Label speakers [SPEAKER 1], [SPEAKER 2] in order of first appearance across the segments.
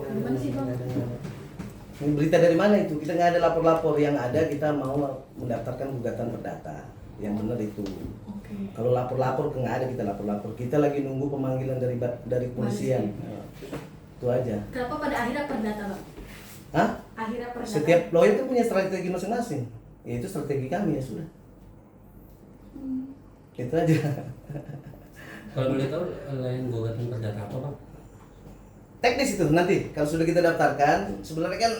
[SPEAKER 1] Gimana sih Bang?
[SPEAKER 2] Ini berita dari mana itu? Kita nggak ada lapor-lapor, yang ada kita mau mendaftarkan gugatan perdata. Yang benar itu.
[SPEAKER 1] Oke.
[SPEAKER 2] Kalau lapor-lapor nggak ada, kita lapor-lapor. Kita lagi nunggu pemanggilan dari kepolisian. Itu aja.
[SPEAKER 1] Kenapa pada akhirnya perdata Bang?
[SPEAKER 2] Hah?
[SPEAKER 1] Akhirnya perdata.
[SPEAKER 2] Setiap lawyer itu punya strategi masing-masing. Ya itu strategi kami ya sudah. Itu aja.
[SPEAKER 3] Kalau boleh tahu lain gugatan perdata apa Bang?
[SPEAKER 2] Teknis itu nanti kalau sudah kita daftarkan, sebenarnya kan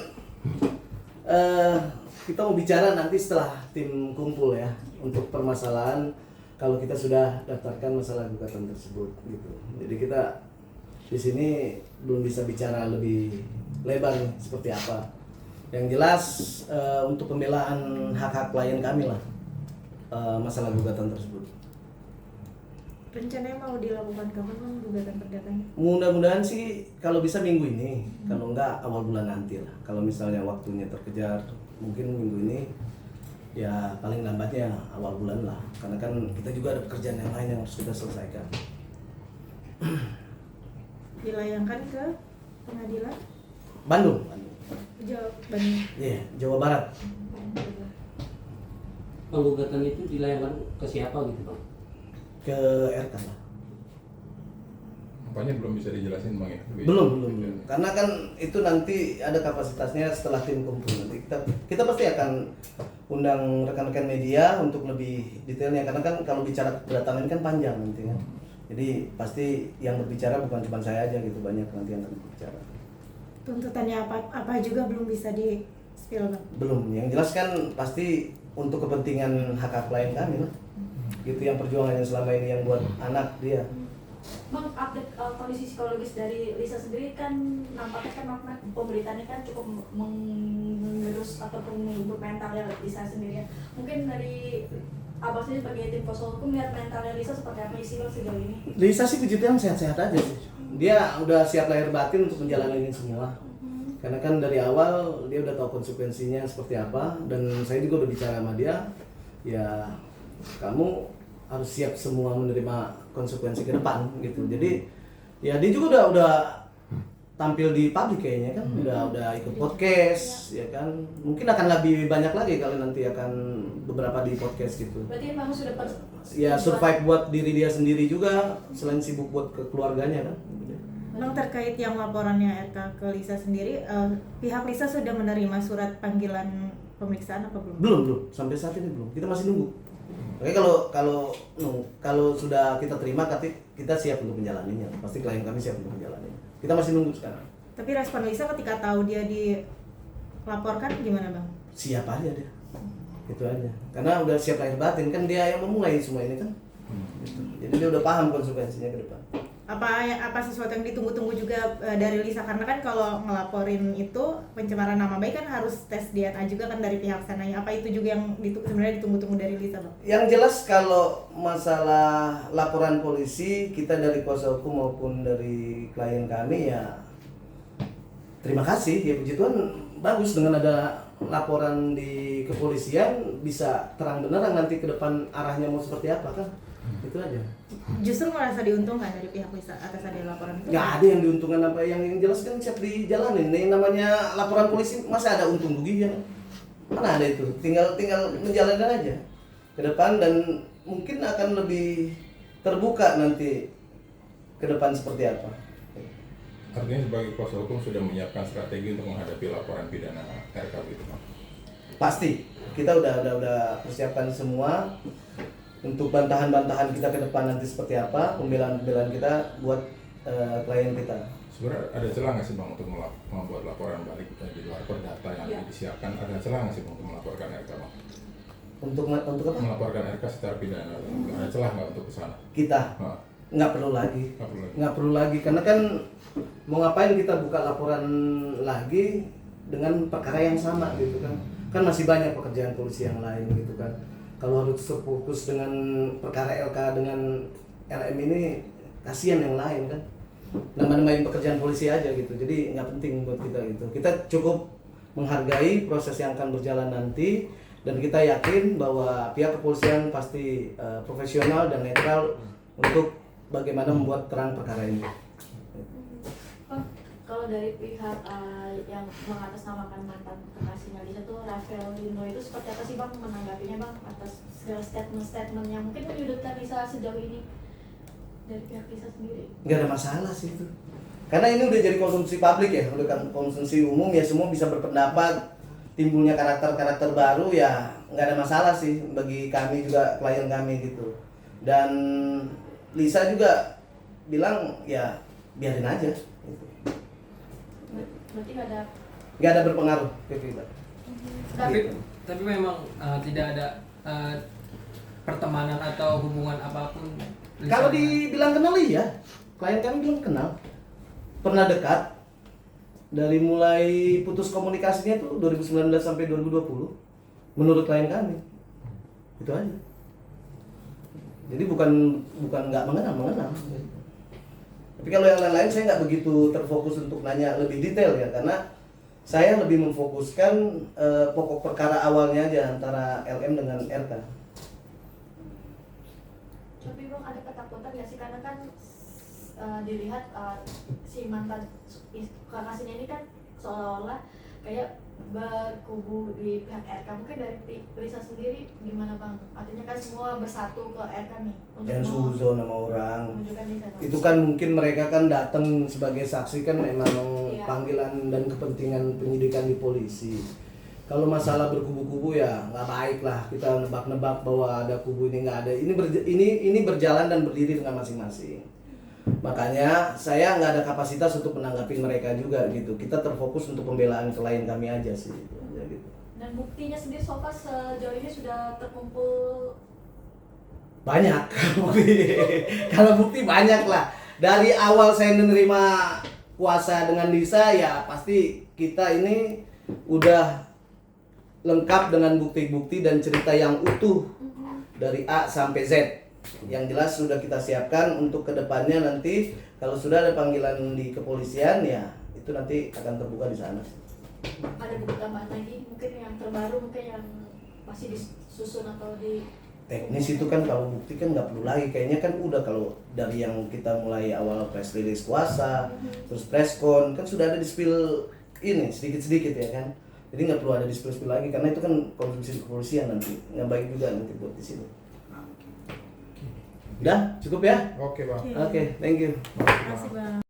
[SPEAKER 2] kita mau bicara nanti setelah tim kumpul ya untuk permasalahan kalau kita sudah daftarkan masalah gugatan tersebut gitu. Jadi kita di sini belum bisa bicara lebih lebar nih, seperti apa. Yang jelas untuk pembelaan hak-hak klien kami lah masalah gugatan tersebut.
[SPEAKER 1] Rencananya mau dilakukan kapan Bang gugatan perdatanya?
[SPEAKER 2] Mudah-mudahan sih kalau bisa minggu ini, kalau enggak awal bulan nanti lah. Kalau misalnya waktunya terkejar, mungkin minggu ini ya paling lambatnya awal bulan lah. Karena kan kita juga ada pekerjaan yang lain yang harus kita selesaikan.
[SPEAKER 1] Dilayangkan ke pengadilan
[SPEAKER 2] Bandung.
[SPEAKER 1] Jawa Bandung.
[SPEAKER 2] Iya, Jawa Barat.
[SPEAKER 3] Penggugatan itu dilayangkan ke siapa gitu Bang?
[SPEAKER 2] Ke RK lah.
[SPEAKER 4] Apanya belum bisa dijelasin Bang ya?
[SPEAKER 2] Belum. Karena kan itu nanti ada kapasitasnya setelah tim kumpul. Nanti kita pasti akan undang rekan-rekan media untuk lebih detailnya. Karena kan kalau bicara kedatangan kan panjang nanti kan. Jadi pasti yang berbicara bukan cuma saya aja gitu, banyak nanti yang akan berbicara.
[SPEAKER 1] Tuntutannya apa juga belum bisa di spill Bang?
[SPEAKER 2] Belum. Yang jelas kan pasti untuk kepentingan hak klien kami lah. Gitu yang perjuangan yang selama ini yang buat anak dia.
[SPEAKER 5] Bang, update kondisi psikologis dari Lisa sendiri kan nampaknya kan pemberitaannya kan cukup mengerus ataupun mengubur mentalnya Lisa sendiri ya. Mungkin dari Abang sendiri sebagai tim kuasa hukum lihat mentalnya Lisa seperti apa sih Bang sejauh ini?
[SPEAKER 2] Lisa sih puji Tuhan sehat-sehat aja sih. Dia udah siap lahir batin untuk menjalani ini semua. Karena kan dari awal dia udah tahu konsekuensinya seperti apa, dan saya juga udah bicara sama dia, ya kamu harus siap semua menerima konsekuensi ke depan gitu. Jadi ya dia juga udah tampil di publik kayaknya kan, udah ikut podcast ya kan. Mungkin akan lebih banyak lagi kalau nanti akan beberapa di podcast gitu.
[SPEAKER 5] Berarti memang sudah
[SPEAKER 2] Ya survive buat diri dia sendiri juga selain sibuk buat ke keluarganya kan.
[SPEAKER 1] Bang, terkait yang laporannya RK ke Lisa sendiri, pihak Lisa sudah menerima surat panggilan pemeriksaan apa belum?
[SPEAKER 2] Belum sampai saat ini belum. Kita masih nunggu. Oke, kalau sudah kita terima, kita siap untuk menjalaninya. Pasti klien kami siap untuk menjalaninya. Kita masih nunggu sekarang.
[SPEAKER 1] Tapi respon Lisa ketika tahu dia dilaporkan gimana Bang?
[SPEAKER 2] Siap aja dia. Itu aja. Karena udah siap lahir batin, kan dia yang memulai semua ini kan. Gitu. Jadi dia udah paham konsekuensinya ke depan.
[SPEAKER 1] Apa sesuatu yang ditunggu-tunggu juga dari Lisa, karena kan kalau ngelaporin itu pencemaran nama baik kan harus tes DNA juga kan dari pihak sananya. Apa itu juga yang sebenarnya ditunggu-tunggu dari Lisa Bang?
[SPEAKER 2] Yang jelas kalau masalah laporan polisi, kita dari kuasa hukum maupun dari klien kami ya terima kasih ya, puji Tuhan bagus dengan ada laporan di kepolisian, bisa terang benerang nanti ke depan arahnya mau seperti apa kan. Itu aja.
[SPEAKER 1] Justru merasa diuntungkan dari pihak Lisa atas ada laporan itu?
[SPEAKER 2] Nggak ada yang diuntungkan, apa yang jelas kan siap dijalanin. Ini namanya laporan polisi, masa ada untung ruginya? Mana ada itu? Tinggal menjalankan aja ke depan, dan mungkin akan lebih terbuka nanti ke depan seperti apa.
[SPEAKER 4] Artinya sebagai kuasa hukum sudah menyiapkan strategi untuk menghadapi laporan pidana RK gitu Bang?
[SPEAKER 2] Pasti kita udah persiapkan semua untuk bantahan-bantahan kita ke depan nanti seperti apa, pembelaan-pembelaan kita buat klien kita.
[SPEAKER 4] Sebenarnya ada celah nggak sih Bang untuk membuat laporan balik di luar perdata yang disiapkan? Ada celah nggak sih Bang untuk melaporkan RK Bang?
[SPEAKER 2] Untuk apa?
[SPEAKER 4] Melaporkan RK secara pidana, ada celah nggak untuk kesana?
[SPEAKER 2] Kita nggak perlu lagi, karena kan mau ngapain kita buka laporan lagi dengan perkara yang sama gitu kan? Kan masih banyak pekerjaan polisi yang lain gitu kan. Kalau harus terfokus dengan perkara LK dengan LM ini, kasihan yang lain kan. Nambah-nambahin pekerjaan polisi aja gitu. Jadi nggak penting buat kita gitu. Kita cukup menghargai proses yang akan berjalan nanti, dan kita yakin bahwa pihak kepolisian pasti profesional dan netral untuk bagaimana membuat terang perkara ini.
[SPEAKER 5] Kalau kalau dari pihak yang mengatasnamakan mantan kekasihnya Lisa tuh Rafael Lino itu seperti apa sih bang menanggapinya bang atas segala statement yang mungkin menyudutkan Lisa sejauh ini dari pihak Lisa sendiri?
[SPEAKER 2] Nggak ada masalah sih itu. Karena ini udah jadi konsumsi publik ya, udah kan konsumsi umum ya, semua bisa berpendapat. Timbulnya karakter-karakter baru ya nggak ada masalah sih bagi kami juga, klien kami gitu. Dan Lisa juga bilang ya biarin aja gitu.
[SPEAKER 5] Berarti
[SPEAKER 2] Nggak ada berpengaruh ke kita.
[SPEAKER 6] Tapi memang tidak ada pertemanan atau hubungan apapun.
[SPEAKER 2] Kalau dibilang kenal iya, klien kami bilang kenal, pernah dekat. Dari mulai putus komunikasinya itu 2019 sampai 2020 menurut klien kami itu aja. Jadi bukan nggak mengenal. Tapi kalau yang lain-lain saya nggak begitu terfokus untuk nanya lebih detail ya, karena saya lebih memfokuskan pokok perkara awalnya aja antara LM dengan RK.
[SPEAKER 5] Tapi bang ada ketakutan nggak sih karena kan dilihat si mantan kekasihnya ini kan seolah-olah kayak berkubu di pihak RK. Mungkin dari Lisa sendiri gimana bang? Artinya kan semua bersatu ke RK nih
[SPEAKER 2] Yang suzon sama orang
[SPEAKER 5] menunjukkan Lisa.
[SPEAKER 2] itu kan mungkin mereka kan datang sebagai saksi kan memang
[SPEAKER 5] Iya.
[SPEAKER 2] panggilan dan kepentingan penyidikan di polisi. Kalau masalah berkubu-kubu ya nggak baik lah kita nebak-nebak bahwa ada kubu ini nggak ada. Ini berjalan dan berdiri dengan masing-masing. Makanya saya nggak ada kapasitas untuk menanggapi mereka juga gitu. Kita terfokus untuk pembelaan klien kami aja sih gitu.
[SPEAKER 5] Dan buktinya sendiri so far sejauh ini sudah terkumpul
[SPEAKER 2] Banyak bukti. Kalau bukti banyak lah. Dari awal saya menerima kuasa dengan Lisa ya pasti kita ini udah lengkap dengan bukti-bukti dan cerita yang utuh dari A sampai Z. Yang jelas sudah kita siapkan untuk kedepannya nanti kalau sudah ada panggilan di kepolisian ya itu nanti akan terbuka di sana.
[SPEAKER 5] ada bukti tambahan lagi mungkin yang terbaru mungkin yang masih disusun atau di
[SPEAKER 2] Teknis itu kan kalau bukti kan nggak perlu lagi kayaknya kan udah kalau dari yang kita mulai awal press release kuasa terus press con kan sudah ada di spill ini sedikit-sedikit ya kan. Jadi nggak perlu ada di spill lagi karena itu kan konsumsi kepolisian nanti nggak baik juga nanti buat di sini. Udah cukup ya?
[SPEAKER 4] Oke bang.
[SPEAKER 2] Oke, thank you.
[SPEAKER 1] Terima kasih bang.